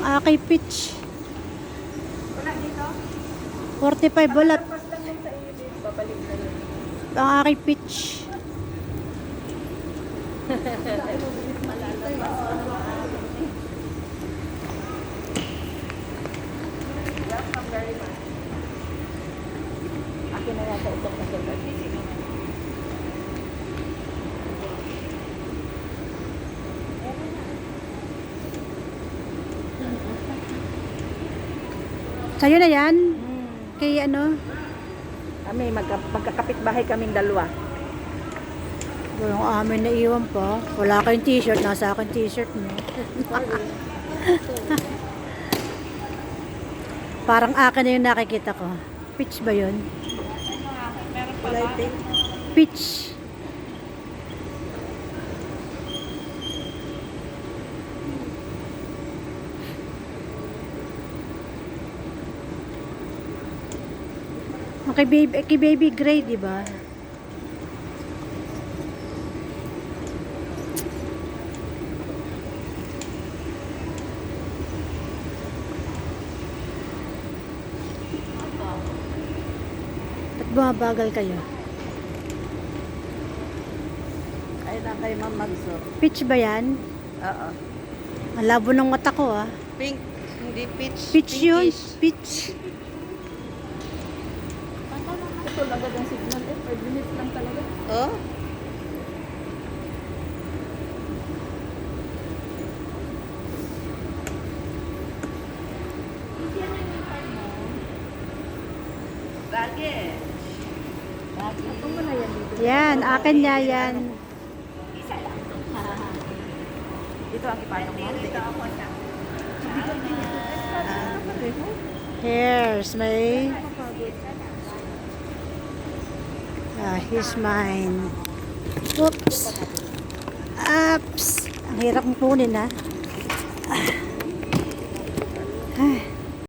Aki pitch. Wala dito? 45 balat. Pas lang yung sa iyo dito. Babalik na yun. Ang aki pitch. Welcome very much. Akin na yata itong kasunod. Sa'yo na yan? Kay ano? Kami, magkakapit bahay kaming dalawa. Yung amin na iwan pa. Wala kayong t-shirt. Nasa akin t-shirt mo. Parang akin na yung nakikita ko. Pitch ba yun? Kulay pink. Pitch. Kay baby gray, di ba? Ba't bumabagal kayo? Ay na kay Ma'am Magso. Pitch ba yan? Oo. Ang labo ng mata ko, ah. Pink, hindi peach. Pitch yun. Pinkish. Pitch. Ito agad ang signal eh. 5 minutes lang talaga. Oh? Baggage. Ito mo na yan dito. Yan, akin niya yan. Dito ang ipayong mo. Dito ako siya. Here's my... here's mine. Oops. Ups. Ang hirap mo kunin, ha?